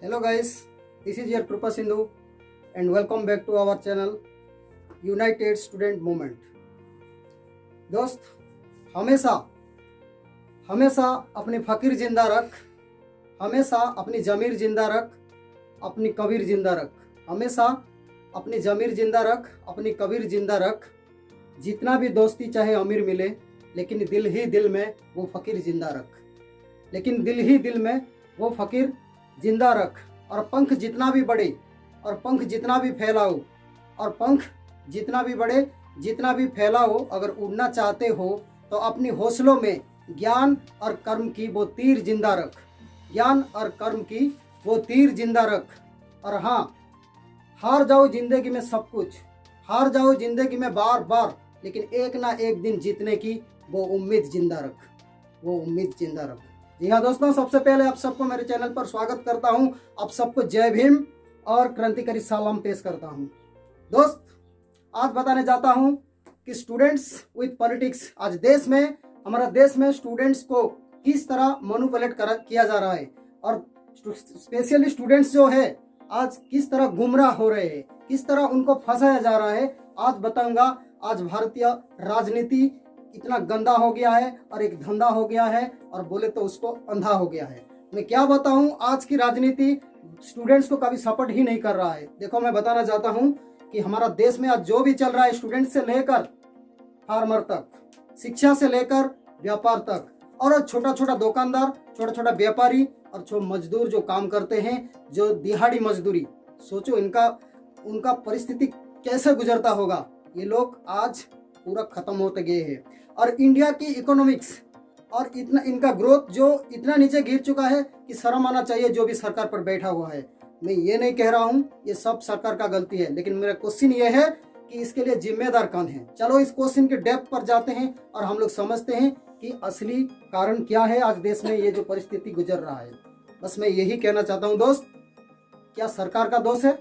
Hello guys, this is your Krupa Sindhu and welcome back to our channel United Student Movement। दोस्त, हमेशा हमेशा अपनी फ़कीर जिंदा रख, हमेशा अपनी ज़मीर जिंदा रख, अपनी कबीर जिंदा रख, हमेशा अपनी ज़मीर जिंदा रख, अपनी कबीर जिंदा रख। जितना भी दोस्ती चाहे अमीर मिले, लेकिन दिल ही दिल में वो फ़कीर जिंदा रख, लेकिन दिल ही दिल में वो फ़कीर जिंदा रख। और पंख जितना भी बढ़े और पंख जितना भी फैलाओ और पंख जितना भी बढ़े जितना भी फैलाओ, अगर उड़ना चाहते हो तो अपनी हौसलों में ज्ञान और कर्म की वो तीर जिंदा रख, ज्ञान और कर्म की वो तीर जिंदा रख। और हाँ, हार जाओ जिंदगी में सब कुछ, हार जाओ जिंदगी में बार बार, लेकिन एक ना एक दिन जीतने की वो उम्मीद जिंदा रख, वो उम्मीद जिंदा रख। जी हाँ दोस्तों, सबसे पहले आप सबको मेरे चैनल पर स्वागत करता हूँ। आप सबको जय भीम और क्रांतिकारी सलाम पेश करता हूँ। दोस्त, आज बताने जाता हूँ कि स्टूडेंट्स विद पॉलिटिक्स, आज देश में, हमारा देश में स्टूडेंट्स को किस तरह मैनिपुलेट किया जा रहा है और स्पेशली स्टूडेंट्स जो है आज किस तरह गुमराह हो रहे हैं, किस तरह उनको फंसाया जा रहा है, आज बताऊंगा। आज भारतीय राजनीति इतना गंदा हो गया है और एक धंधा हो गया है, और बोले तो उसको अंधा हो गया है। मैं क्या बताऊं, आज की राजनीति स्टूडेंट्स को कभी सपोर्ट ही नहीं कर रहा है। देखो, मैं बताना चाहता हूं कि हमारा देश में आज जो भी चल रहा है, स्टूडेंट से लेकर फार्मर तक, शिक्षा से लेकर व्यापार तक, और छोटा छोटा दुकानदार, छोटा छोटा व्यापारी और मजदूर जो काम करते हैं, जो दिहाड़ी मजदूरी, सोचो उनका परिस्थिति कैसे गुजरता होगा। ये लोग आज पूरा खत्म होते गए हैं। और इंडिया की इकोनॉमिक्स और इतना इनका ग्रोथ जो इतना नीचे गिर चुका है कि शर्म आना चाहिए जो भी सरकार पर बैठा हुआ है। मैं ये नहीं कह रहा हूँ ये सब सरकार का गलती है, लेकिन मेरा क्वेश्चन ये है कि इसके लिए जिम्मेदार कौन है। चलो इस क्वेश्चन के डेप्थ पर जाते हैं और हम लोग समझते हैं कि असली कारण क्या है आज देश में ये जो परिस्थिति गुजर रहा है। बस मैं यही कहना चाहता हूँ दोस्त, क्या सरकार का दोष है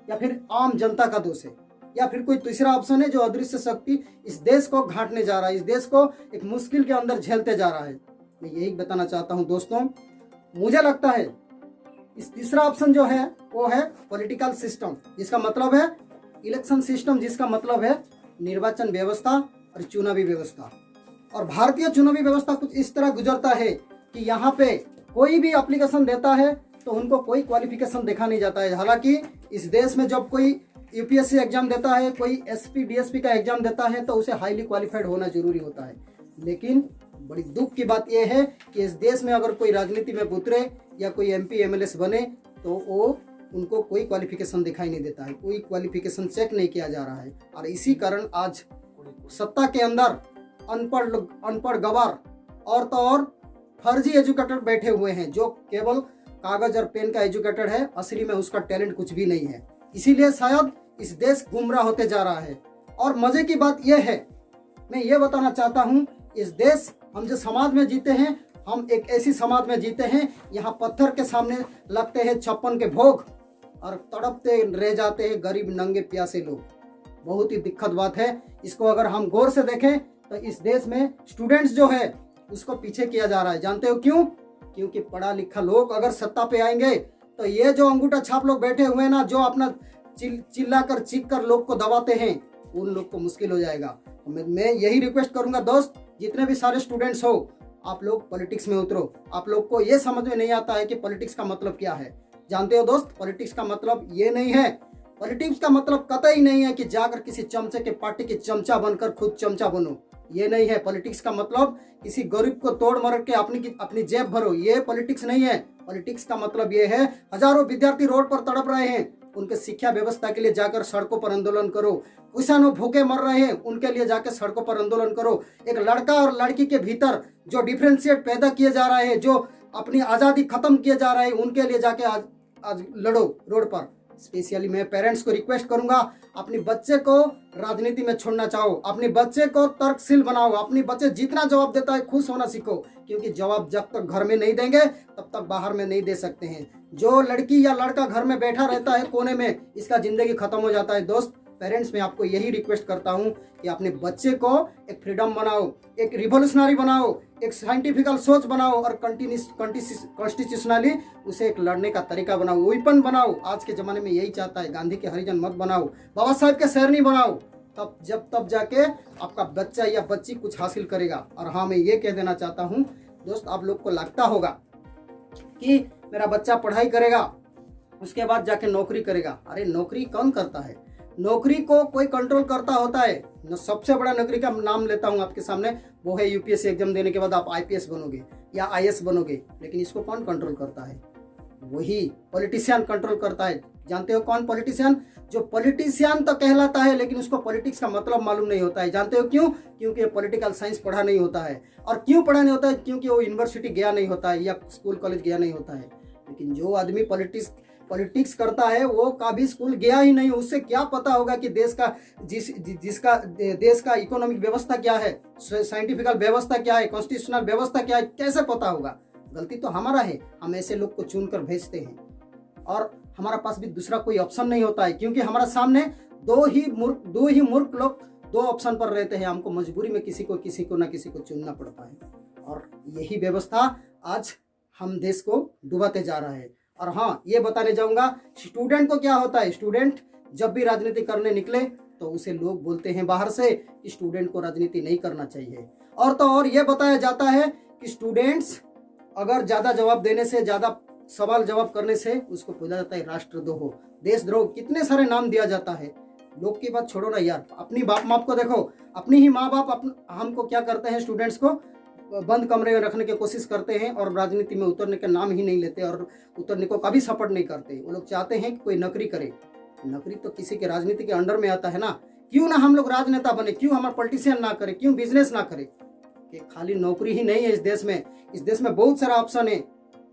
या फिर आम जनता का दोष है, या फिर कोई तीसरा ऑप्शन है जो अदृश्य शक्ति इस देश को घाटने जा रहा है, इस देश को एक मुश्किल के अंदर झेलते जा रहा है। मैं यही बताना चाहता हूं दोस्तों। मुझे लगता है इस तीसरा ऑप्शन जो है वो है पॉलिटिकल सिस्टम, जिसका मतलब है इलेक्शन सिस्टम, जिसका मतलब है निर्वाचन व्यवस्था और चुनावी व्यवस्था। और भारतीय चुनावी व्यवस्था कुछ इस तरह गुजरता है कि यहाँ पे कोई भी एप्लीकेशन देता है तो उनको कोई क्वालिफिकेशन देखा नहीं जाता है। हालांकि इस देश में जब कोई यूपीएससी एग्जाम देता है, कोई एसपी डीएसपी का एग्जाम देता है, तो उसे हाईली क्वालिफाइड होना जरूरी होता है। लेकिन बड़ी दुख की बात यह है कि इस देश में अगर कोई राजनीति में उतरे या कोई एमपी एमएलए बने तो वो उनको कोई क्वालिफिकेशन दिखाई नहीं देता है, कोई क्वालिफिकेशन चेक नहीं किया जा रहा है। और इसी कारण आज सत्ता के अंदर अनपढ़ गवार और तो और फर्जी एजुकेटेड बैठे हुए हैं, जो केवल कागज और पेन का एजुकेटेड है, असली में उसका टैलेंट कुछ भी नहीं है। इसीलिए शायद इस देश गुमराह होते जा रहा है। और मजे की बात यह है, मैं ये बताना चाहता हूँ, इस देश, हम जो समाज में जीते हैं, हम एक ऐसी समाज में जीते हैं, यहाँ पत्थर के सामने लगते हैं 56 के भोग और तड़पते रह जाते हैं गरीब नंगे प्यासे लोग। बहुत ही दिक्कत बात है। इसको अगर हम गौर से देखें तो इस देश में स्टूडेंट्स जो है उसको पीछे किया जा रहा है। जानते हो क्यों? क्योंकि पढ़ा लिखा लोग अगर सत्ता पे आएंगे तो ये जो अंगूठा छाप लोग बैठे हुए हैं ना, जो अपना चिल्ला कर चीख कर लोग को दबाते हैं, उन लोग को मुश्किल हो जाएगा। मैं यही रिक्वेस्ट करूंगा दोस्त, जितने भी सारे स्टूडेंट्स हो, आप लोग पॉलिटिक्स में उतरो। आप लोग को ये समझ में नहीं आता है कि पॉलिटिक्स का मतलब क्या है। जानते हो दोस्त, पॉलिटिक्स का मतलब ये नहीं है, पॉलिटिक्स का मतलब कतई नहीं है कि जाकर किसी चमचे के पार्टी के चमचा बनकर खुद चमचा बनो। ये नहीं है पॉलिटिक्स का मतलब किसी गरीब को तोड़ मरोड़ के अपनी जेब भरो। ये पॉलिटिक्स नहीं है। पॉलिटिक्स का मतलब ये है, हजारों विद्यार्थी रोड पर तड़प रहे हैं, उनके शिक्षा व्यवस्था के लिए जाकर सड़कों पर आंदोलन करो। किसानों भूखे मर रहे हैं, उनके लिए जाकर सड़कों पर आंदोलन करो। एक लड़का और लड़की के भीतर जो डिफरेंशिएट पैदा किए जा रहे हैं, जो अपनी आज़ादी खत्म किए जा रहे हैं, उनके लिए जाके आज लड़ो रोड पर। स्पेशली मैं पेरेंट्स को रिक्वेस्ट करूंगा, अपने बच्चे को राजनीति में छोड़ना चाहो, अपने बच्चे को तर्कशील बनाओ, अपने बच्चे जितना जवाब देता है खुश होना सीखो, क्योंकि जवाब जब तक घर में नहीं देंगे तब तक बाहर में नहीं दे सकते हैं। जो लड़की या लड़का घर में बैठा रहता है कोने में, इसका जिंदगी खत्म हो जाता है। दोस्त, पेरेंट्स, मैं आपको यही रिक्वेस्ट करता हूँ कि अपने बच्चे को एक फ्रीडम बनाओ, एक रिवोल्यूशनरी बनाओ, एक साइंटिफिकल सोच बनाओ और कॉन्स्टिट्यूशनली उसे एक लड़ने का तरीका बनाओ, वेपन बनाओ। आज के ज़माने में यही चाहता है, गांधी के हरिजन मत बनाओ, बाबा साहेब के शेरनी बनाओ, तब जाके आपका बच्चा या बच्ची कुछ हासिल करेगा। और हाँ, मैं ये कह देना चाहता हूँ दोस्त, आप लोग को लगता होगा कि मेरा बच्चा पढ़ाई करेगा उसके बाद जाके नौकरी करेगा। अरे नौकरी कौन करता है? नौकरी को कोई कंट्रोल करता होता है। सबसे बड़ा नौकरी का नाम लेता हूँ आपके सामने, वो है यूपीएससी एग्जाम देने के बाद आप आईपीएस बनोगे या आईएएस बनोगे। लेकिन इसको कौन कंट्रोल करता है? वही पॉलिटिशियन कंट्रोल करता है। जानते हो कौन पॉलिटिशियन? जो पॉलिटिशियन तो कहलाता है लेकिन उसको पॉलिटिक्स का मतलब मालूम नहीं होता है। जानते हो क्यों? क्योंकि पॉलिटिकल साइंस पढ़ा नहीं होता है। और क्यों पढ़ा नहीं होता है? क्योंकि वो यूनिवर्सिटी गया नहीं होता है या स्कूल कॉलेज गया नहीं होता है। लेकिन जो आदमी पॉलिटिक्स करता है वो कभी स्कूल गया ही नहीं, उससे क्या पता होगा कि देश का इकोनॉमिक व्यवस्था क्या है, साइंटिफिकल व्यवस्था क्या है, कॉन्स्टिट्यूशनल व्यवस्था क्या है, कैसे पता होगा? गलती तो हमारा है, हम ऐसे लोग को चुनकर भेजते हैं और हमारा पास भी दूसरा कोई ऑप्शन नहीं होता है, क्योंकि हमारा सामने दो ही मूर्ख लोग दो ऑप्शन पर रहते हैं। हमको मजबूरी में किसी को ना किसी को चुनना पड़ता है और यही व्यवस्था आज हम देश को डुबाते जा रहा है। और हाँ, ये बताने जाऊंगा स्टूडेंट को क्या होता है। स्टूडेंट जब भी राजनीति करने निकले तो उसे लोग बोलते हैं बाहर से कि स्टूडेंट को राजनीति नहीं करना चाहिए। और तो और ये बताया जाता है कि स्टूडेंट्स अगर ज़्यादा जवाब देने से, ज़्यादा सवाल जवाब करने से उसको बोला जाता है राष्ट्रद्रोह, देशद्रोह, कितने सारे नाम दिया जाता है। लोग की बात छोड़ो ना यार, अपनी बाप माँ को देखो। अपनी ही माँ बाप हमको क्या करते हैं, स्टूडेंट्स को बंद कमरे में रखने की कोशिश करते हैं और राजनीति में उतरने का नाम ही नहीं लेते और उतरने को कभी सपोर्ट नहीं करते। वो लोग चाहते हैं कि कोई नौकरी करे। नौकरी तो किसी के राजनीति के अंडर में आता है ना। क्यों ना हम लोग राजनेता बने, क्यों हमारे पॉलिटिशियन ना करे, क्यों बिजनेस ना करे? कि खाली नौकरी ही नहीं है इस देश में बहुत सारा ऑप्शन है।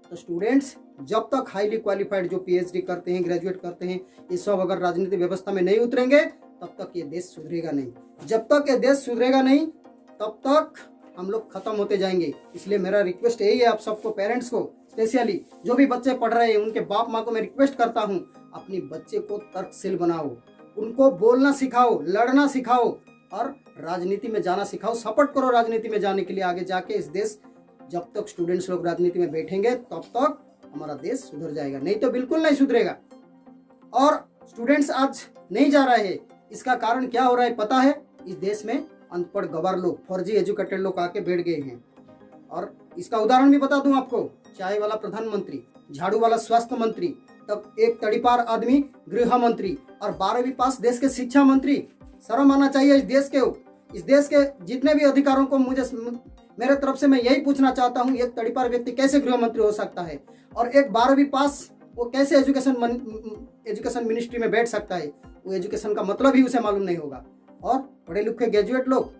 तो स्टूडेंट्स जब तक हाईली क्वालिफाइड जो पीएचडी करते हैं, ग्रेजुएट करते हैं, ये सब अगर राजनीति व्यवस्था में नहीं उतरेंगे तब तक ये देश सुधरेगा नहीं। जब तक ये देश सुधरेगा नहीं तब तक हम लोग खत्म होते जाएंगे। इसलिए मेरा रिक्वेस्ट यही है आप सबको, पेरेंट्स को स्पेशली, जो भी बच्चे पढ़ रहे हैं उनके बाप माँ को मैं रिक्वेस्ट करता हूँ, अपनी बच्चे को तर्कशील बनाओ, उनको बोलना सिखाओ, लड़ना सिखाओ और राजनीति में जाना सिखाओ। सपोर्ट करो राजनीति में जाने के लिए। आगे जाके इस देश, जब तक स्टूडेंट्स लोग राजनीति में बैठेंगे तब तक हमारा देश सुधर जाएगा, नहीं तो बिल्कुल नहीं सुधरेगा। और स्टूडेंट्स आज नहीं जा रहे हैं, इसका कारण क्या हो रहा है पता है? इस देश में अनपढ़ गवार लोग, फर्जी एजुकेटेड लोग आके बैठ गए हैं। और इसका उदाहरण भी बता दूं आपको, चाय वाला प्रधानमंत्री, झाड़ू वाला स्वास्थ्य मंत्री, तब एक तड़ीपार आदमी गृह मंत्री और 12वीं पास देश के शिक्षा मंत्री। शर्म आना चाहिए इस देश के जितने भी अधिकारों को। मेरे तरफ से मैं यही पूछना चाहता हूँ, एक तड़ीपार व्यक्ति कैसे गृह मंत्री हो सकता है और एक 12वीं पास वो कैसे एजुकेशन मिनिस्ट्री में बैठ सकता है? वो एजुकेशन का मतलब ही उसे मालूम नहीं होगा। और पढ़े लिखे ग्रेजुएट लोग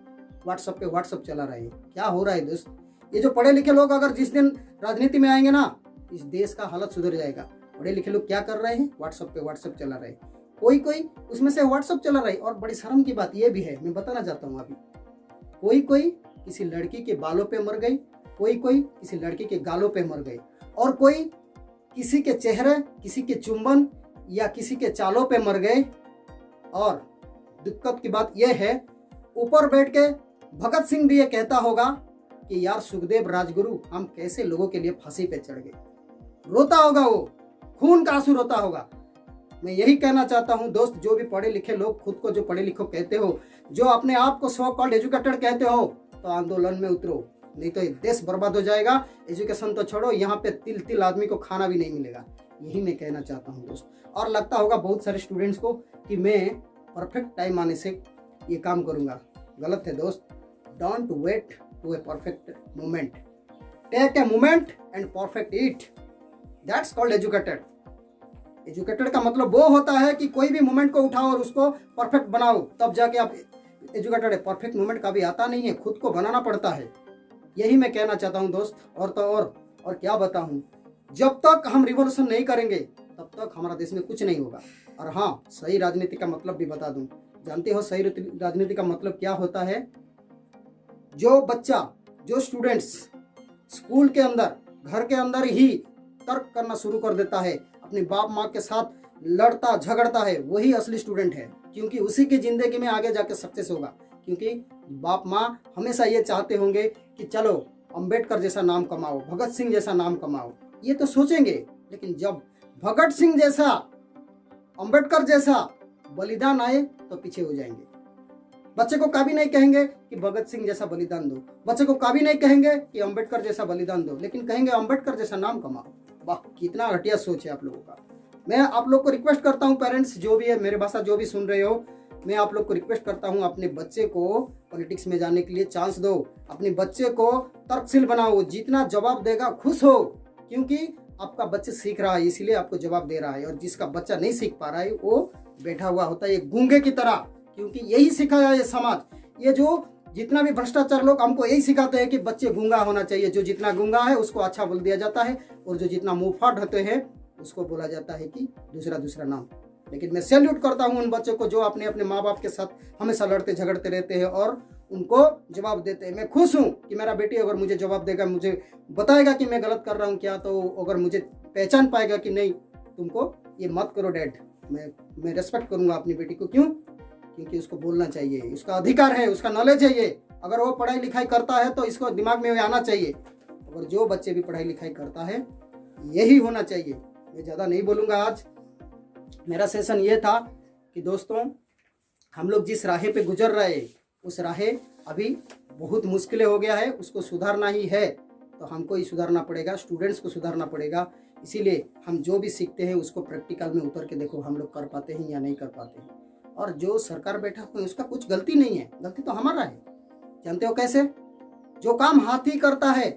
व्हाट्सएप चला रहे हैं। क्या हो रहा है दोस्त? ये जो पढ़े लिखे लोग अगर जिस दिन राजनीति में आएंगे ना, इस देश का हालत सुधर जाएगा। पढ़े लिखे लोग क्या कर रहे हैं? व्हाट्सएप चला रहे हैं। कोई उसमें से व्हाट्सएप चला रहा है। और बड़ी शर्म की बात यह भी है, मैं बताना चाहता हूँ अभी, कोई किसी लड़की के बालों पे मर गई, कोई किसी लड़की के गालों पे मर गई, और कोई किसी के चेहरे, किसी के चुंबन या किसी के चालों पे मर गए। और दिक्कत की बात यह है, ऊपर बैठ के भगत सिंह भी ये कहता होगा कि यार सुखदेव राजगुरु, हम कैसे लोगों के लिए फांसी पे चढ़ गए। रोता होगा, वो खून का आंसू रोता होगा। मैं यही कहना चाहता हूं दोस्त, जो भी पढ़े लिखे लोग खुद को जो पढ़े लिखे कहते हो, जो अपने आप को सो कॉल्ड एजुकेटेड कहते हो, तो आंदोलन में उतरो, नहीं तो देश बर्बाद हो जाएगा। एजुकेशन तो छोड़ो, यहाँ पे तिल आदमी को खाना भी नहीं मिलेगा। यही मैं कहना चाहता हूँ दोस्त। और लगता होगा बहुत सारे स्टूडेंट्स को कि मैं परफेक्ट टाइम आने से ये काम करूँगा। गलत है दोस्त। Don't wait to a perfect moment, take a moment and perfect it. That's called educated. Educated का मतलब वो होता है कि कोई भी मोमेंट को उठाओ और उसको परफेक्ट बनाओ, तब जाके आप एजुकेटेड है। परफेक्ट मोमेंट कभी आता नहीं है, खुद को बनाना पड़ता है। यही मैं कहना चाहता हूँ दोस्त। और तो और क्या बताऊँ, जब तक हम रिवॉल्यूशन नहीं करेंगे तब तक हमारा देश में कुछ नहीं होगा। और हाँ, सही राजनीति का मतलब भी बता दूं। जानते हो सही राजनीति का मतलब क्या होता है? जो बच्चा, जो स्टूडेंट्स स्कूल के अंदर, घर के अंदर ही तर्क करना शुरू कर देता है, अपने बाप माँ के साथ लड़ता झगड़ता है, वही असली स्टूडेंट है। क्योंकि उसी की जिंदगी में आगे जाके सक्सेस होगा। क्योंकि बाप माँ हमेशा ये चाहते होंगे कि चलो अंबेडकर जैसा नाम कमाओ, भगत सिंह जैसा नाम कमाओ, ये तो सोचेंगे। लेकिन जब भगत सिंह जैसा, अंबेडकर जैसा बलिदान आए तो पीछे हो जाएंगे। बच्चे को कभी नहीं कहेंगे कि भगत सिंह जैसा बलिदान दो, बच्चे को कभी नहीं कहेंगे कि अंबेडकर जैसा बलिदान दो, लेकिन कहेंगे अंबेडकर जैसा नाम कमाओ। वाह, कितना घटिया सोच है आप लोगों का। मैं आप लोग को रिक्वेस्ट करता हूँ, पेरेंट्स जो भी है, मेरे भाषा जो भी सुन रहे हो, मैं आप लोग को रिक्वेस्ट करता हूँ, अपने बच्चे को पॉलिटिक्स में जाने के लिए चांस दो। अपने बच्चे को तर्कशील बनाओ, जितना जवाब देगा खुश हो, क्योंकि आपका बच्चा सीख रहा है इसीलिए आपको जवाब दे रहा है। और जिसका बच्चा नहीं सीख पा रहा है वो बैठा हुआ होता है गूंगे की तरह, क्योंकि यही सिखाया है समाज। ये जो जितना भी भ्रष्टाचार लोग हमको यही सिखाते हैं कि बच्चे गूंगा होना चाहिए। जो जितना गूंगा है उसको अच्छा बोल दिया जाता है, और जो जितना मुंहफाट होते हैं उसको बोला जाता है कि दूसरा नाम। लेकिन मैं सैल्यूट करता हूं उन बच्चों को जो अपने अपने माँ बाप के साथ हमेशा लड़ते झगड़ते रहते हैं और उनको जवाब देते हैं। मैं खुश हूं कि मेरा बेटी अगर मुझे जवाब देगा, मुझे बताएगा कि मैं गलत कर रहा हूं क्या, तो अगर मुझे पहचान पाएगा कि नहीं तुमको ये मत करो डैड, मैं रेस्पेक्ट करूंगा अपनी बेटी को। क्यों? क्योंकि उसको बोलना चाहिए, उसका अधिकार है, उसका नॉलेज है ये। अगर वो पढ़ाई लिखाई करता है तो इसको दिमाग में आना चाहिए। अगर जो बच्चे भी पढ़ाई लिखाई करता है यही होना चाहिए। मैं ज़्यादा नहीं बोलूँगा। आज मेरा सेशन ये था कि दोस्तों, हम लोग जिस राह पे गुजर रहे हैं उस राह अभी बहुत मुश्किलें हो गया है, उसको सुधारना ही है। तो हमको ही सुधारना पड़ेगा, स्टूडेंट्स को सुधारना पड़ेगा। इसीलिए हम जो भी सीखते हैं उसको प्रैक्टिकल में उतर के देखो हम लोग कर पाते हैं या नहीं कर पाते हैं। और जो सरकार बैठा हुआ है उसका कुछ गलती नहीं है, गलती तो हमारा है। जानते हो कैसे? जो काम हाथी करता है,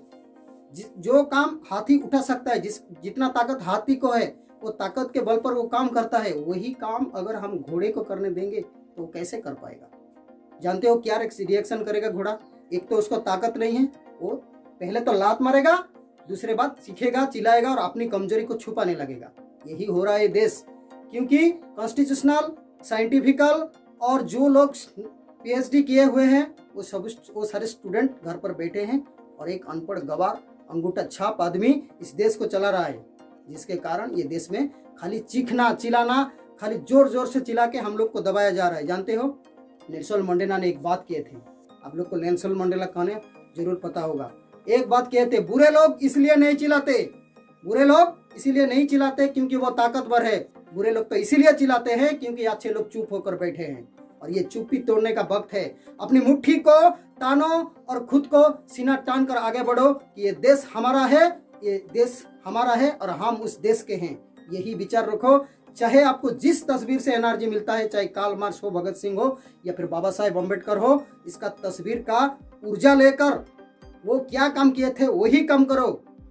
जो काम हाथी उठा सकता है, जितना ताकत हाथी को है वो ताकत के बल पर वो काम करता है, वही काम अगर हम घोड़े को करने देंगे तो वो कैसे कर पाएगा? जानते हो क्या रिएक्शन करेगा घोड़ा? एक तो उसको ताकत नहीं है, वो पहले तो लात मारेगा, दूसरे बात सीखेगा, चिल्लाएगा और अपनी कमजोरी को छुपाने लगेगा। यही हो रहा है देश, क्योंकि कॉन्स्टिट्यूशनल, साइंटिफिकल और जो लोग पीएचडी किए हुए हैं वो सारे स्टूडेंट घर पर बैठे हैं और एक अनपढ़ गवार अंगूठा छाप आदमी इस देश को चला रहा है, जिसके कारण ये देश में खाली चीखना चिल्लाना, खाली जोर जोर से चिल्ला के हम लोग को दबाया जा रहा है। जानते हो नेल्सन मंडेला ने एक बात किए थे, आप लोग को नेल्सन मंडेला कौन है जरूर पता होगा। एक बात किए थे, बुरे लोग इसलिए नहीं चिल्लाते, बुरे लोग इसीलिए नहीं चिल्लाते क्योंकि वो ताकतवर है, बुरे लोग तो इसीलिए चिल्लाते हैं क्योंकि अच्छे लोग चुप होकर बैठे हैं। और ये चुप्पी तोड़ने का वक्त है। अपनी मुट्ठी को तानो और खुद को सीना तान कर आगे बढ़ो कि ये देश हमारा है, ये देश हमारा है और हम उस देश के हैं। यही विचार रखो। चाहे आपको जिस तस्वीर से एनर्जी मिलता है, चाहे कार्ल मार्क्स हो, भगत सिंह हो या फिर बाबा साहेब अम्बेडकर हो, इसका तस्वीर का ऊर्जा लेकर वो क्या काम किए थे वही काम करो।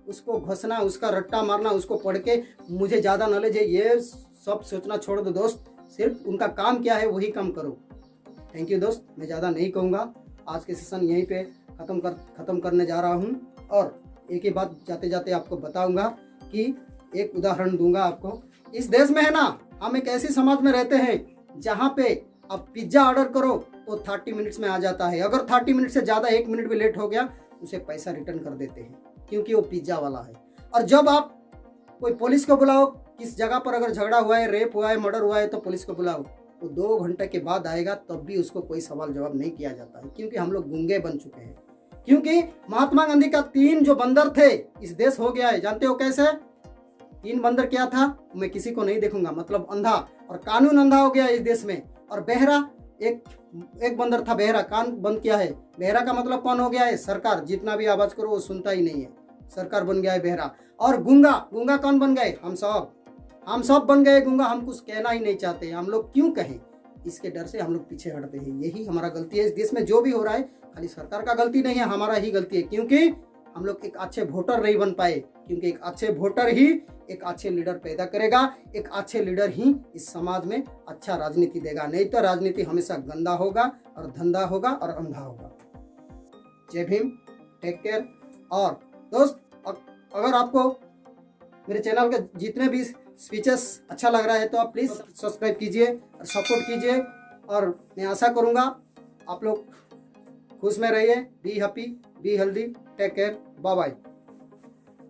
उसको घसना, उसका रट्टा मारना, उसको पढ़ के मुझे ज़्यादा नॉलेज है ये सब सोचना छोड़ दो दोस्त। सिर्फ उनका काम क्या है वही काम करो। थैंक यू दोस्त, मैं ज़्यादा नहीं कहूँगा। आज के सेशन यहीं पे ख़त्म करने जा रहा हूँ। और एक ही बात जाते जाते आपको बताऊँगा कि एक उदाहरण दूंगा आपको। इस देश में है ना, हम एक ऐसी समाज में रहते हैं जहाँ पे आप पिज्ज़ा ऑर्डर करो तो 30 मिनट्स में आ जाता है। अगर 30 मिनट से ज़्यादा 1 मिनट भी लेट हो गया उसे पैसा रिटर्न कर देते हैं क्योंकि वो पिज्ज़ा वाला है। और जब आप कोई पुलिस को बुलाओ, किस जगह पर अगर झगड़ा हुआ है, रेप हुआ है, मर्डर हुआ है, तो पुलिस को बुलाओ, वो 2 घंटे के बाद आएगा, तब भी उसको कोई सवाल जवाब नहीं किया जाता है क्योंकि हम लोग गूंगे बन चुके हैं। क्योंकि महात्मा गांधी का 3 जो बंदर थे इस देश हो गया है। जानते हो कैसे? 3 बंदर क्या था मैं किसी को नहीं देखूंगा, मतलब अंधा, और कानून अंधा हो गया इस देश में। और बहरा, एक बंदर था बहरा, कान बंद किया है। बहरा का मतलब कौन हो गया है? सरकार। जितना भी आवाज करो वो सुनता ही नहीं है, सरकार बन गया है बहरा। और गूंगा, गूंगा कौन बन गए? हम सब बन गए गूंगा। हम कुछ कहना ही नहीं चाहते। हम लोग क्यों कहें? इसके डर से हम लोग पीछे हटते हैं। यही हमारा गलती है। इस देश में जो भी हो रहा है खाली सरकार का गलती नहीं है, हमारा ही गलती है, क्योंकि हम लोग एक अच्छे वोटर नहीं बन पाए। क्योंकि एक अच्छे वोटर ही एक अच्छे लीडर पैदा करेगा, एक अच्छे लीडर ही इस समाज में अच्छा राजनीति देगा। नहीं तो राजनीति हमेशा गंदा होगा और धंधा होगा और अंधा होगा। जय भीम, टेक केयर। और दोस्त, अगर आपको मेरे चैनल के जितने भी स्पीचेस अच्छा लग रहा है तो आप प्लीज़ सब्सक्राइब कीजिए और सपोर्ट कीजिए। और मैं आशा करूँगा आप लोग खुश में रहिए। Be happy, be healthy, take care, bye bye.